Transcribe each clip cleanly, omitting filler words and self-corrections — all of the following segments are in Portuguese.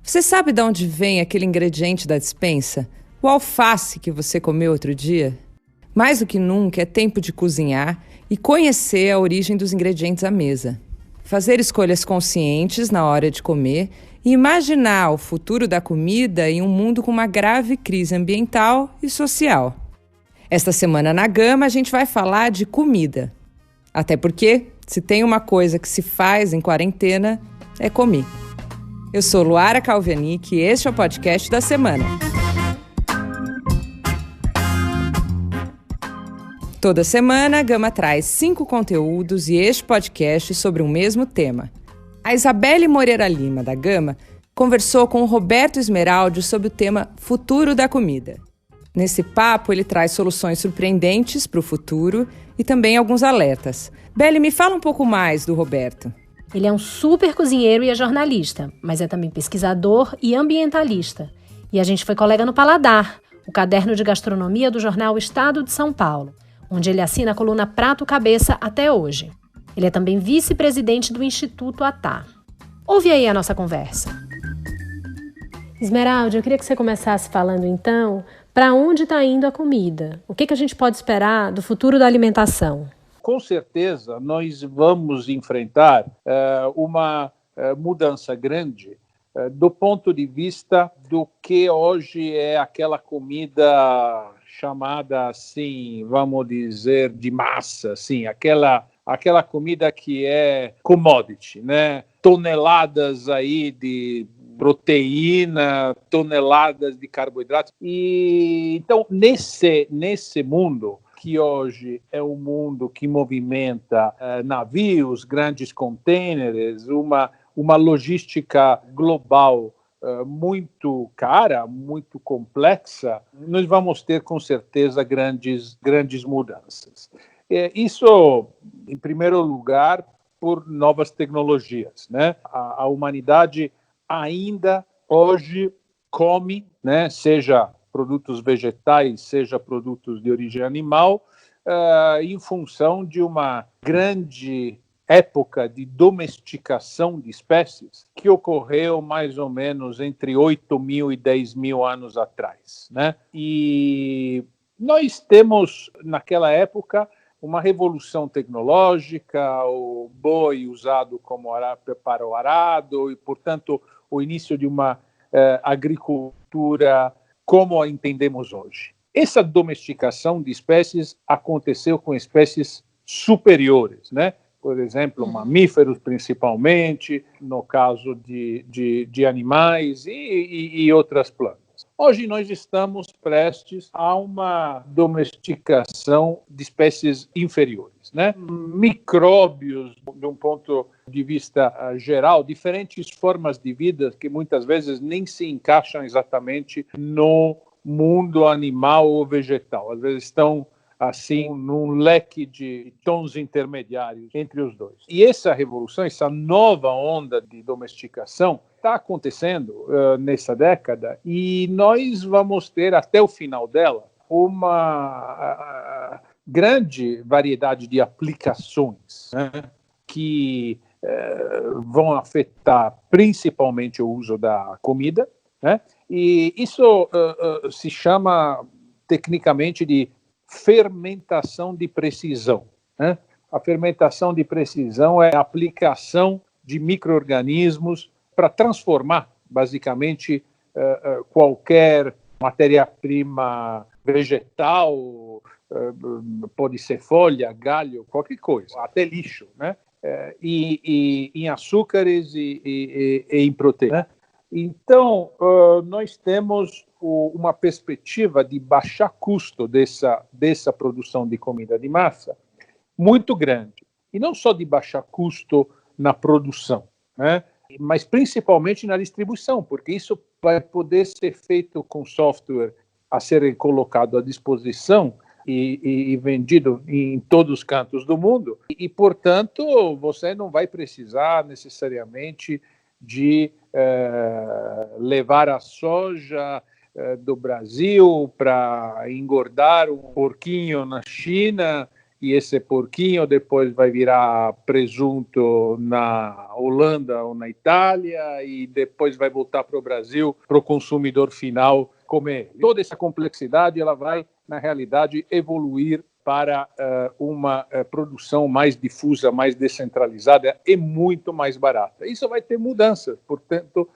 Você sabe de onde vem aquele ingrediente da despensa? O alface que você comeu outro dia? Mais do que nunca, é tempo de cozinhar e conhecer a origem dos ingredientes à mesa. Fazer escolhas conscientes na hora de comer e imaginar o futuro da comida em um mundo com uma grave crise ambiental e social. Esta semana na Gama a gente vai falar de comida. Até porque, se tem uma coisa que se faz em quarentena, é comer. Eu sou Luara Calvenic e este é o podcast da semana. Toda semana, a Gama traz 5 conteúdos e este podcast sobre um mesmo tema. A Isabelle Moreira Lima, da Gama, conversou com o Roberto Esmeraldi sobre o tema Futuro da Comida. Nesse papo, ele traz soluções surpreendentes para o futuro e também alguns alertas. Belle, me fala um pouco mais do Roberto. Ele é um super cozinheiro e é jornalista, mas é também pesquisador e ambientalista. E a gente foi colega no Paladar, o caderno de gastronomia do jornal Estado de São Paulo, onde ele assina a coluna Prato Cabeça até hoje. Ele é também vice-presidente do Instituto Atá. Ouve aí a nossa conversa. Esmeralda, eu queria que você começasse falando então para onde está indo a comida. O que a gente pode esperar do futuro da alimentação? Com certeza, nós vamos enfrentar uma mudança grande do ponto de vista do que hoje é aquela comida chamada, assim, vamos dizer, de massa, assim, aquela comida que é commodity, né? Toneladas aí de proteína, toneladas de carboidratos. E então, nesse mundo, que hoje é um mundo que movimenta navios, grandes containers, uma logística global muito cara, muito complexa, nós vamos ter, com certeza, grandes mudanças. Isso, em primeiro lugar, por novas tecnologias, né? A humanidade ainda hoje come, né, seja produtos vegetais, seja produtos de origem animal, em função de uma grande época de domesticação de espécies que ocorreu mais ou menos entre 8.000 e 10.000 anos atrás, né? E nós temos, naquela época, uma revolução tecnológica, o boi usado como para o arado e, portanto, o início de uma agricultura como a entendemos hoje. Essa domesticação de espécies aconteceu com espécies superiores, né? Por exemplo, mamíferos principalmente, no caso de animais e outras plantas. Hoje nós estamos prestes a uma domesticação de espécies inferiores, né? Micróbios, de um ponto de vista geral, diferentes formas de vida que muitas vezes nem se encaixam exatamente no mundo animal ou vegetal. Às vezes estão assim, num leque de tons intermediários entre os dois. E essa revolução, essa nova onda de domesticação, está acontecendo nessa década e nós vamos ter, até o final dela, uma grande variedade de aplicações, né, que vão afetar principalmente o uso da comida, né, e isso se chama tecnicamente de fermentação de precisão, né? A fermentação de precisão é a aplicação de micro-organismos para transformar, basicamente, qualquer matéria-prima vegetal, pode ser folha, galho, qualquer coisa, até lixo, né? E em açúcares e em proteína. Então, nós temos uma perspectiva de baixar custo dessa produção de comida de massa muito grande. E não só de baixar custo na produção, né, mas principalmente na distribuição, porque isso vai poder ser feito com software a ser colocado à disposição e vendido em todos os cantos do mundo. E, portanto, você não vai precisar necessariamente de levar a soja do Brasil para engordar um porquinho na China e esse porquinho depois vai virar presunto na Holanda ou na Itália e depois vai voltar para o Brasil para o consumidor final comer. Toda essa complexidade ela vai, na realidade, evoluir para uma produção mais difusa, mais descentralizada e muito mais barata. Isso vai ter mudanças, portanto,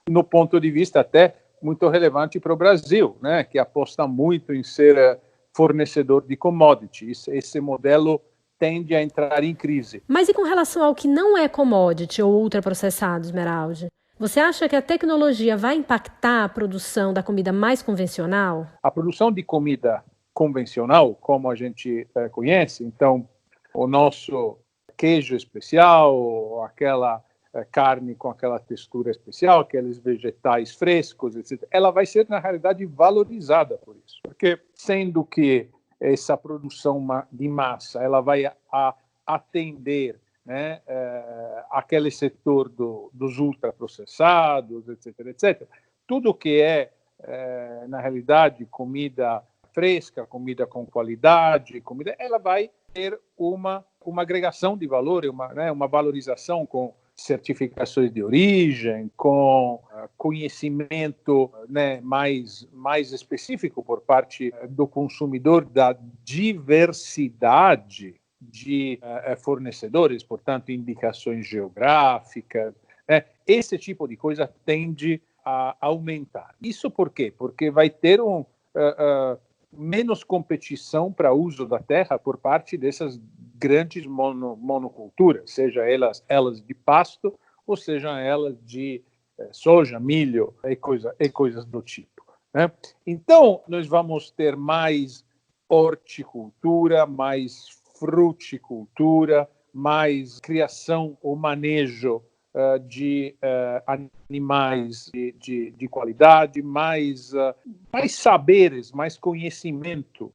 no ponto de vista até muito relevante para o Brasil, né, que aposta muito em ser fornecedor de commodities. Esse modelo tende a entrar em crise. Mas e com relação ao que não é commodity ou ultraprocessado, Esmeralda? Você acha que a tecnologia vai impactar a produção da comida mais convencional? A produção de comida convencional, como a gente conhece, então, o nosso queijo especial, aquela carne com aquela textura especial, aqueles vegetais frescos, etc., ela vai ser, na realidade, valorizada por isso. Porque, sendo que essa produção de massa ela vai atender, né, aquele setor dos ultraprocessados, etc., etc., tudo que na realidade, comida fresca, comida com qualidade, ela vai ter uma agregação de valor, uma valorização com certificações de origem, com conhecimento, né, mais específico por parte do consumidor da diversidade de fornecedores, portanto, indicações geográficas. Esse tipo de coisa tende a aumentar. Isso por quê? Porque vai ter menos competição para uso da terra por parte dessas grandes monoculturas, seja elas de pasto ou seja elas de soja, milho e coisas do tipo, né? Então, nós vamos ter mais horticultura, mais fruticultura, mais criação ou manejo de animais de qualidade, mais saberes, mais conhecimento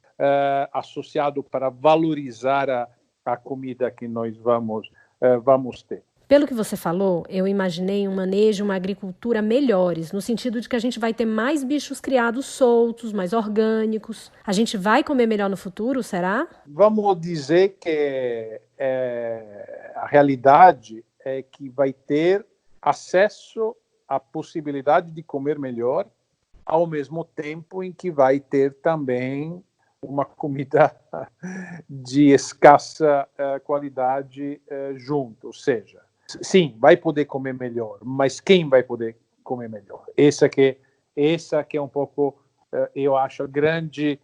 associado para valorizar a comida que nós vamos ter. Pelo que você falou, eu imaginei um manejo, uma agricultura melhores, no sentido de que a gente vai ter mais bichos criados soltos, mais orgânicos. A gente vai comer melhor no futuro, será? Vamos dizer que a realidade é que vai ter acesso à possibilidade de comer melhor, ao mesmo tempo em que vai ter também uma comida de escassa qualidade junto. Ou seja, sim, vai poder comer melhor, mas quem vai poder comer melhor? Esse aqui é um pouco, eu acho, grande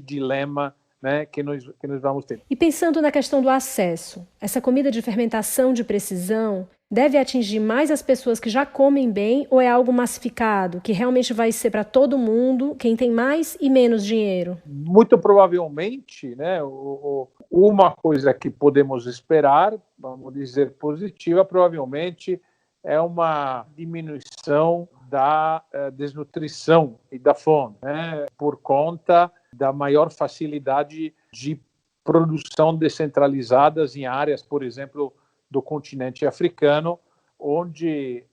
dilema, né, que nós vamos ter. E pensando na questão do acesso, essa comida de fermentação de precisão deve atingir mais as pessoas que já comem bem ou é algo massificado, que realmente vai ser para todo mundo, quem tem mais e menos dinheiro? Muito provavelmente, né, uma coisa que podemos esperar, vamos dizer positiva, provavelmente é uma diminuição da desnutrição e da fome, né, por conta da maior facilidade de produção descentralizadas em áreas, por exemplo, do continente africano, onde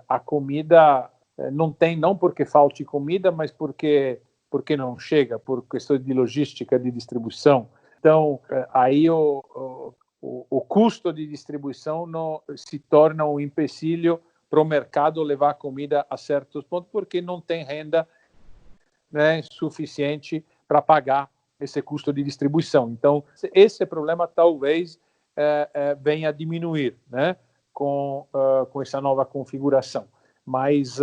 a comida não porque falte comida, mas porque não chega, por questões de logística, de distribuição. Então, aí o custo de distribuição se torna um empecilho para o mercado levar a comida a certos pontos, porque não tem renda, né, suficiente para pagar esse custo de distribuição. Então, esse problema talvez venha a diminuir, né, com essa nova configuração. Mas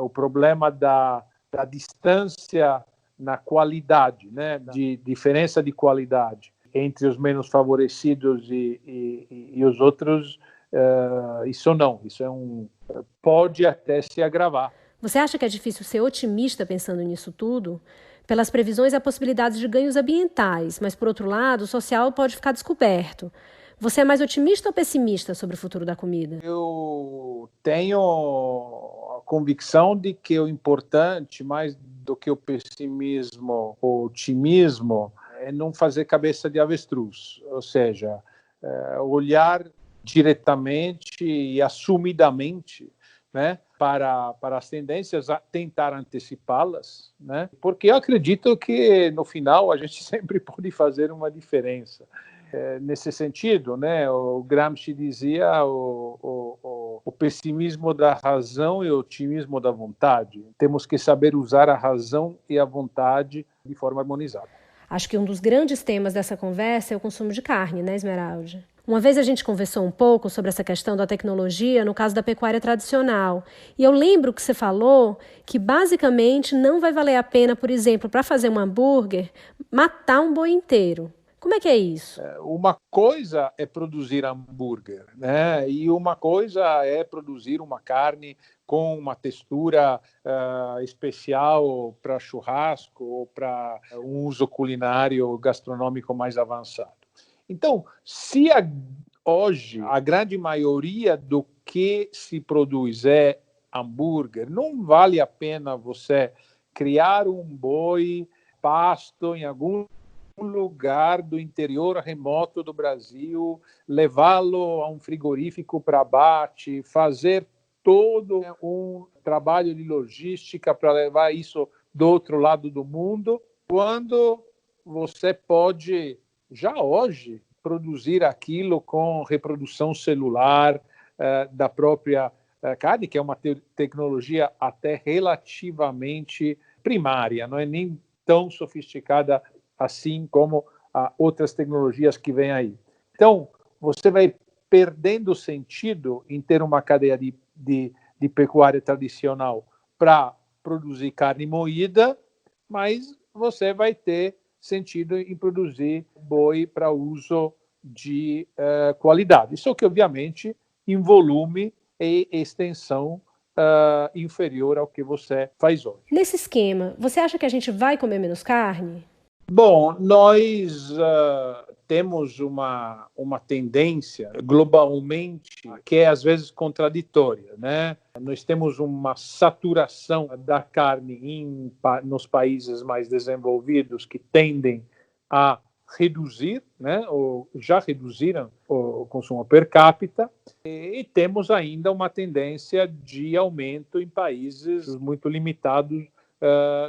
o problema da distância na qualidade, né, de diferença de qualidade entre os menos favorecidos e os outros, isso pode até se agravar. Você acha que é difícil ser otimista pensando nisso tudo? Pelas previsões, há possibilidades de ganhos ambientais, mas, por outro lado, o social pode ficar descoberto. Você é mais otimista ou pessimista sobre o futuro da comida? Eu tenho a convicção de que o importante, mais do que o pessimismo ou otimismo, é não fazer cabeça de avestruz, ou seja, olhar diretamente e assumidamente, né, para as tendências, a tentar antecipá-las, né? Porque eu acredito que, no final, a gente sempre pode fazer uma diferença. Nesse sentido, né, o Gramsci dizia o pessimismo da razão e o otimismo da vontade. Temos que saber usar a razão e a vontade de forma harmonizada. Acho que um dos grandes temas dessa conversa é o consumo de carne, né, Esmeralda? Uma vez a gente conversou um pouco sobre essa questão da tecnologia no caso da pecuária tradicional. E eu lembro que você falou que basicamente não vai valer a pena, por exemplo, para fazer um hambúrguer, matar um boi inteiro. Como é que é isso? Uma coisa é produzir hambúrguer, né? E uma coisa é produzir uma carne com uma textura especial para churrasco ou para um uso culinário gastronômico mais avançado. Então, se hoje a grande maioria do que se produz é hambúrguer, não vale a pena você criar um boi pasto em algum lugar do interior remoto do Brasil, levá-lo a um frigorífico para abate, fazer todo um trabalho de logística para levar isso do outro lado do mundo, quando você pode, já hoje, produzir aquilo com reprodução celular da própria carne, que é uma tecnologia até relativamente primária, não é nem tão sofisticada assim como outras tecnologias que vêm aí. Então, você vai perdendo sentido em ter uma cadeia de pecuária tradicional para produzir carne moída, mas você vai ter sentido em produzir boi para uso de qualidade. Só que, obviamente, em volume e extensão inferior ao que você faz hoje. Nesse esquema, você acha que a gente vai comer menos carne? Bom, nós temos uma tendência globalmente que é às vezes contraditória, né? Nós temos uma saturação da carne nos países mais desenvolvidos que tendem a reduzir, né? Ou já reduziram o consumo per capita, e temos ainda uma tendência de aumento em países muito limitados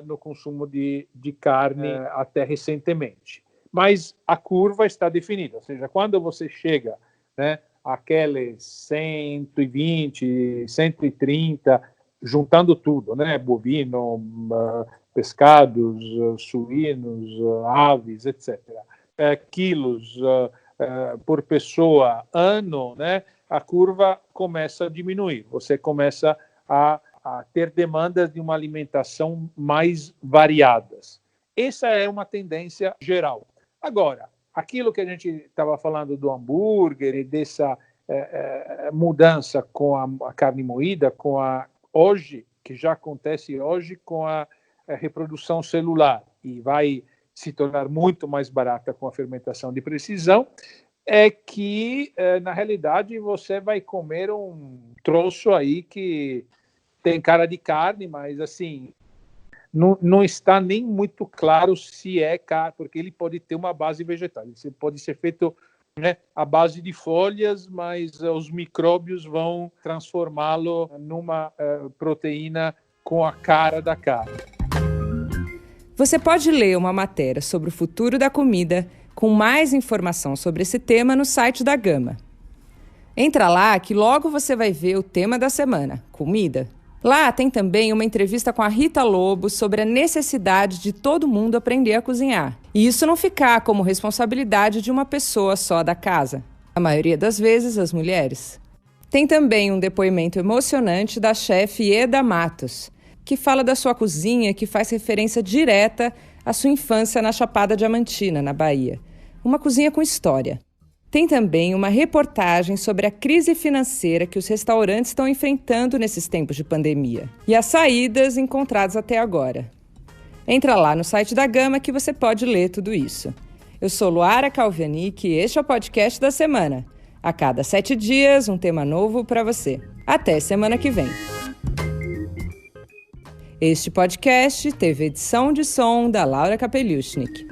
no consumo de carne até recentemente. Mas a curva está definida, ou seja, quando você chega, né, àqueles 120, 130, juntando tudo, né, bovino, pescados, suínos, aves, etc., quilos por pessoa ano, né, a curva começa a diminuir, você começa a ter demandas de uma alimentação mais variadas. Essa é uma tendência geral. Agora, aquilo que a gente estava falando do hambúrguer e dessa mudança com a carne moída, hoje, que já acontece hoje com a reprodução celular e vai se tornar muito mais barata com a fermentação de precisão, é que, na realidade, você vai comer um troço aí que tem cara de carne, mas assim, não está nem muito claro se é carne, porque ele pode ter uma base vegetal. Ele pode ser feito, né, à base de folhas, mas os micróbios vão transformá-lo numa proteína com a cara da carne. Você pode ler uma matéria sobre o futuro da comida com mais informação sobre esse tema no site da Gama. Entra lá que logo você vai ver o tema da semana, comida. Lá tem também uma entrevista com a Rita Lobo sobre a necessidade de todo mundo aprender a cozinhar. E isso não ficar como responsabilidade de uma pessoa só da casa. A maioria das vezes, as mulheres. Tem também um depoimento emocionante da chefe Eda Matos, que fala da sua cozinha, que faz referência direta à sua infância na Chapada Diamantina, na Bahia. Uma cozinha com história. Tem também uma reportagem sobre a crise financeira que os restaurantes estão enfrentando nesses tempos de pandemia e as saídas encontradas até agora. Entra lá no site da Gama que você pode ler tudo isso. Eu sou Luara Calvianic e este é o podcast da semana. A cada 7 dias, um tema novo para você. Até semana que vem. Este podcast teve edição de som da Laura Kapeliushnik.